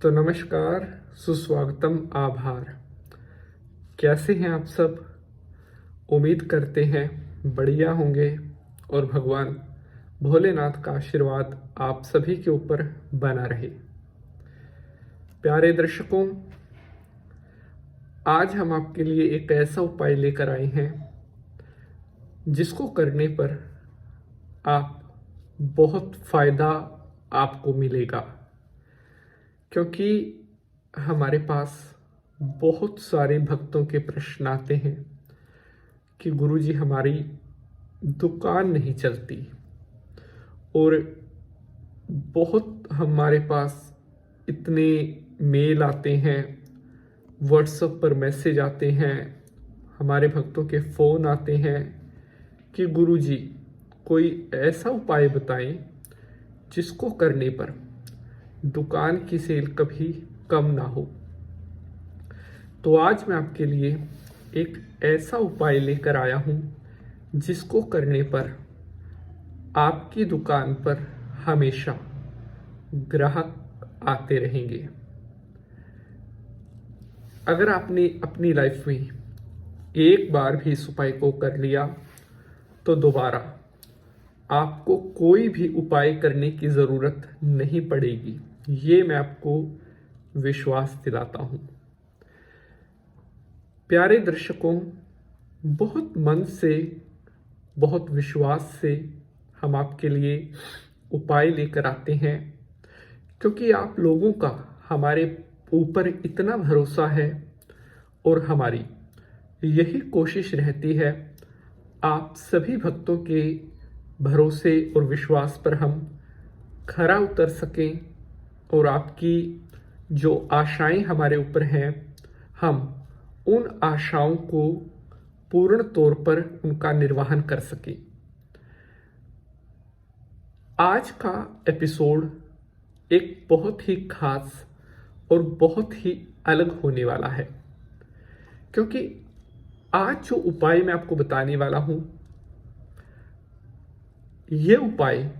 तो नमस्कार, सुस्वागतम, आभार। कैसे हैं आप सब? उम्मीद करते हैं बढ़िया होंगे और भगवान भोलेनाथ का आशीर्वाद आप सभी के ऊपर बना रहे। प्यारे दर्शकों, आज हम आपके लिए एक ऐसा उपाय लेकर आए हैं जिसको करने पर आप बहुत फायदा आपको मिलेगा, क्योंकि हमारे पास बहुत सारे भक्तों के प्रश्न आते हैं कि गुरुजी हमारी दुकान नहीं चलती, और बहुत हमारे पास इतने मेल आते हैं, व्हाट्सएप पर मैसेज आते हैं, हमारे भक्तों के फ़ोन आते हैं कि गुरुजी कोई ऐसा उपाय बताएं जिसको करने पर दुकान की सेल कभी कम ना हो। तो आज मैं आपके लिए एक ऐसा उपाय लेकर आया हूं जिसको करने पर आपकी दुकान पर हमेशा ग्राहक आते रहेंगे। अगर आपने अपनी लाइफ में एक बार भी इस उपाय को कर लिया तो दोबारा आपको कोई भी उपाय करने की ज़रूरत नहीं पड़ेगी। ये मैं आपको विश्वास दिलाता हूँ। प्यारे दर्शकों, बहुत मन से, बहुत विश्वास से हम आपके लिए उपाय लेकर आते हैं, क्योंकि आप लोगों का हमारे ऊपर इतना भरोसा है और हमारी यही कोशिश रहती है आप सभी भक्तों के भरोसे और विश्वास पर हम खरा उतर सकें और आपकी जो आशाएं हमारे ऊपर हैं, हम उन आशाओं को पूर्ण तौर पर उनका निर्वहन कर सकें। आज का एपिसोड एक बहुत ही खास और बहुत ही अलग होने वाला है, क्योंकि आज जो उपाय मैं आपको बताने वाला हूं, यह उपाय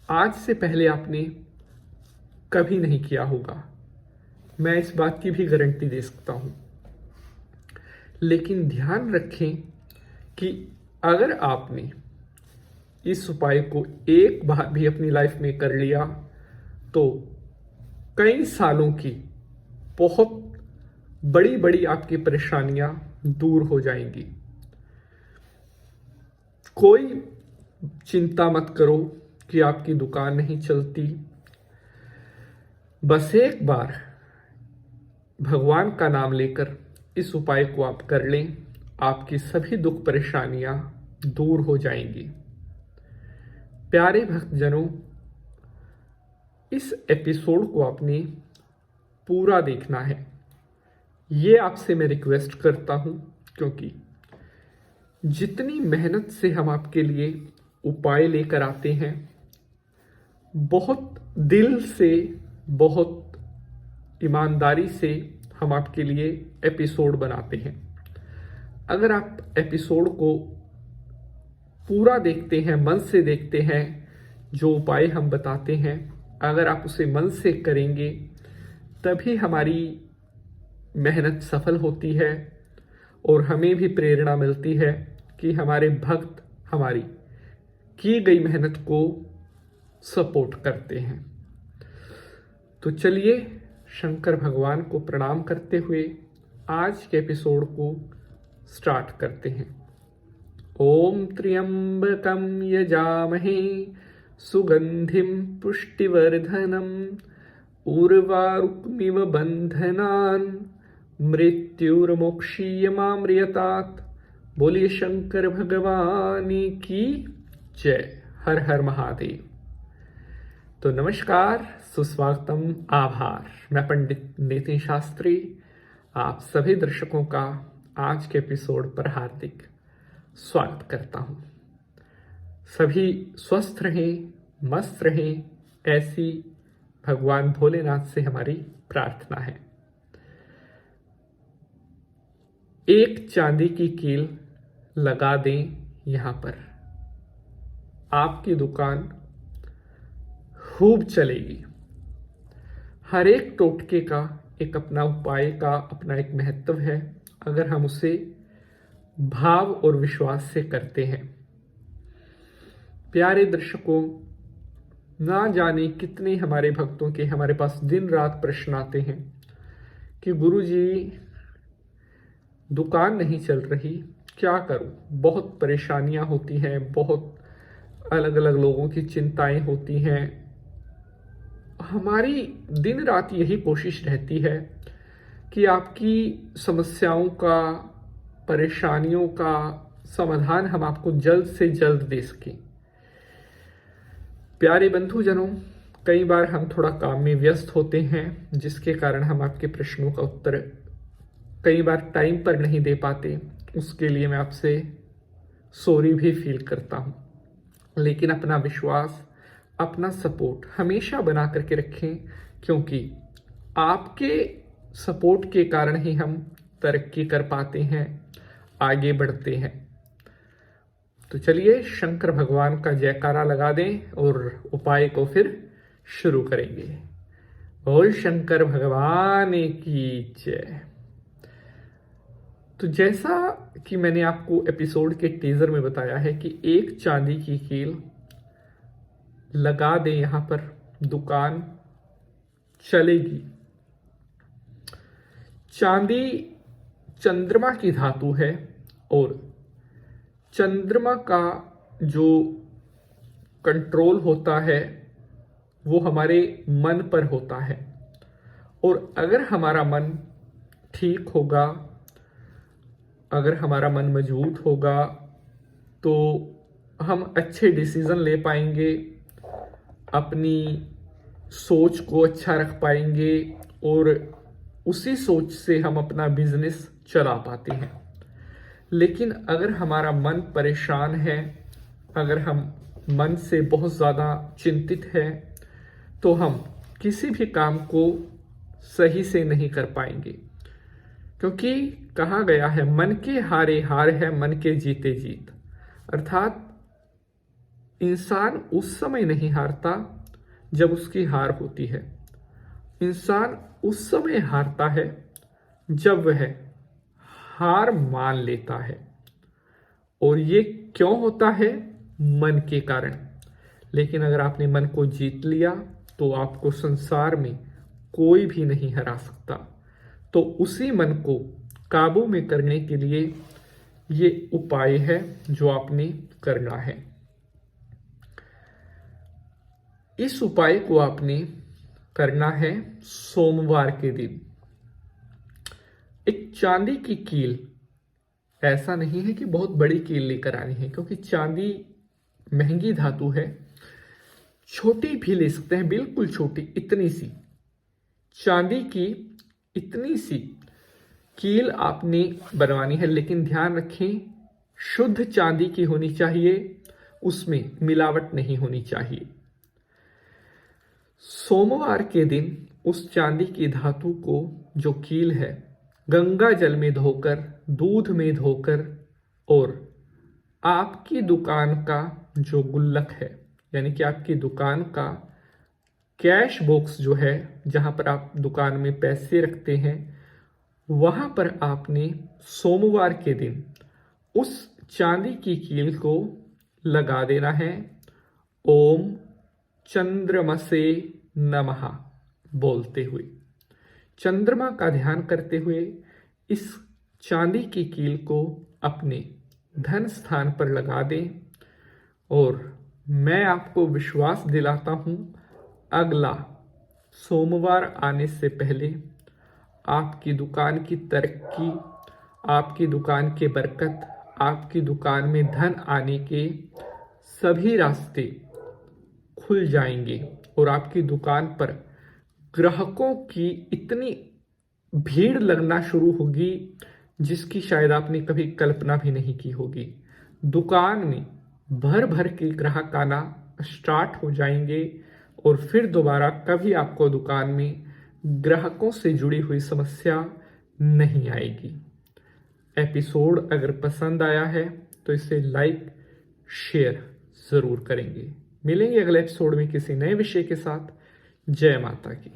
आज से पहले आपने कभी नहीं किया होगा। मैं इस बात की भी गारंटी दे सकता हूं। लेकिन ध्यान रखें कि अगर आपने इस उपाय को एक बार भी अपनी लाइफ में कर लिया तो कई सालों की बहुत बड़ी बड़ी आपकी परेशानियां दूर हो जाएंगी। कोई चिंता मत करो कि आपकी दुकान नहीं चलती। बस एक बार भगवान का नाम लेकर इस उपाय को आप कर लें, आपकी सभी दुख परेशानियां दूर हो जाएंगी। प्यारे भक्तजनों, इस एपिसोड को आपने पूरा देखना है, ये आपसे मैं रिक्वेस्ट करता हूं, क्योंकि जितनी मेहनत से हम आपके लिए उपाय लेकर आते हैं, बहुत दिल से, बहुत ईमानदारी से हम आपके लिए एपिसोड बनाते हैं। अगर आप एपिसोड को पूरा देखते हैं, मन से देखते हैं, जो उपाय हम बताते हैं, अगर आप उसे मन से करेंगे तभी हमारी मेहनत सफल होती है और हमें भी प्रेरणा मिलती है कि हमारे भक्त हमारी की गई मेहनत को सपोर्ट करते हैं। तो चलिए शंकर भगवान को प्रणाम करते हुए आज के एपिसोड को स्टार्ट करते हैं। ओम त्र्यंबकं यजामहे सुगंधिं पुष्टिवर्धनम् उर्वारुकमिव बंधनान् मृत्युर्मोक्षीयमामृतात्। बोलिए शंकर भगवान की जय। हर हर महादेव। तो नमस्कार, सुस्वागतम, आभार। मैं पंडित नितिन शास्त्री आप सभी दर्शकों का आज के एपिसोड पर हार्दिक स्वागत करता हूं। सभी स्वस्थ रहें, मस्त रहें, ऐसी भगवान भोलेनाथ से हमारी प्रार्थना है। एक चांदी की कील लगा दें यहां पर, आपकी दुकान खूब चलेगी। हर एक टोटके का एक अपना उपाय का अपना एक महत्व है, अगर हम उसे भाव और विश्वास से करते हैं। प्यारे दर्शकों, ना जाने कितने हमारे भक्तों के हमारे पास दिन रात प्रश्न आते हैं कि गुरुजी दुकान नहीं चल रही, क्या करूं? बहुत परेशानियां होती हैं, बहुत अलग अलग लोगों की चिंताएं होती हैं। हमारी दिन रात यही कोशिश रहती है कि आपकी समस्याओं का, परेशानियों का समाधान हम आपको जल्द से जल्द दे सकें। प्यारे बंधुजनों, कई बार हम थोड़ा काम में व्यस्त होते हैं, जिसके कारण हम आपके प्रश्नों का उत्तर कई बार टाइम पर नहीं दे पाते। उसके लिए मैं आपसे सॉरी भी फील करता हूँ, लेकिन अपना विश्वास, अपना सपोर्ट हमेशा बना करके रखें, क्योंकि आपके सपोर्ट के कारण ही हम तरक्की कर पाते हैं, आगे बढ़ते हैं। तो चलिए शंकर भगवान का जयकारा लगा दें और उपाय को फिर शुरू करेंगे। बोल शंकर भगवान की जय। तो जैसा कि मैंने आपको एपिसोड के टीजर में बताया है कि एक चांदी की कील लगा दें, यहां पर दुकान चलेगी। चांदी चंद्रमा की धातु है और चंद्रमा का जो कंट्रोल होता है वो हमारे मन पर होता है, और अगर हमारा मन ठीक होगा, अगर हमारा मन मजबूत होगा, तो हम अच्छे डिसीजन ले पाएंगे, अपनी सोच को अच्छा रख पाएंगे और उसी सोच से हम अपना बिजनेस चला पाते हैं। लेकिन अगर हमारा मन परेशान है, अगर हम मन से बहुत ज़्यादा चिंतित हैं, तो हम किसी भी काम को सही से नहीं कर पाएंगे, क्योंकि कहा गया है मन के हारे हार है, मन के जीते जीत। अर्थात इंसान उस समय नहीं हारता जब उसकी हार होती है, इंसान उस समय हारता है जब वह हार मान लेता है। और ये क्यों होता है? मन के कारण। लेकिन अगर आपने मन को जीत लिया तो आपको संसार में कोई भी नहीं हरा सकता। तो उसी मन को काबू में करने के लिए ये उपाय है जो आपने करना है। इस उपाय को आपने करना है सोमवार के दिन। एक चांदी की कील, ऐसा नहीं है कि बहुत बड़ी कील लेकर आनी है, क्योंकि चांदी महंगी धातु है। छोटी भी ले सकते हैं, बिल्कुल छोटी, इतनी सी चांदी की इतनी सी कील आपने बनवानी है। लेकिन ध्यान रखें, शुद्ध चांदी की होनी चाहिए, उसमें मिलावट नहीं होनी चाहिए। सोमवार के दिन उस चांदी की धातु को, जो कील है, गंगा जल में धोकर, दूध में धोकर, और आपकी दुकान का जो गुल्लक है, यानी कि आपकी दुकान का कैश बॉक्स जो है, जहां पर आप दुकान में पैसे रखते हैं, वहां पर आपने सोमवार के दिन उस चांदी की कील को लगा देना है। ओम चंद्रमसे नमः बोलते हुए, चंद्रमा का ध्यान करते हुए इस चांदी की कील को अपने धन स्थान पर लगा दें। और मैं आपको विश्वास दिलाता हूं, अगला सोमवार आने से पहले आपकी दुकान की तरक्की, आपकी दुकान की बरकत, आपकी दुकान में धन आने के सभी रास्ते खुल जाएंगे और आपकी दुकान पर ग्राहकों की इतनी भीड़ लगना शुरू होगी जिसकी शायद आपने कभी कल्पना भी नहीं की होगी। दुकान में भर भर के ग्राहक आना स्टार्ट हो जाएंगे और फिर दोबारा कभी आपको दुकान में ग्राहकों से जुड़ी हुई समस्या नहीं आएगी। एपिसोड अगर पसंद आया है तो इसे लाइक शेयर ज़रूर करेंगे। मिलेंगे अगले एपिसोड में किसी नए विषय के साथ। जय माता की।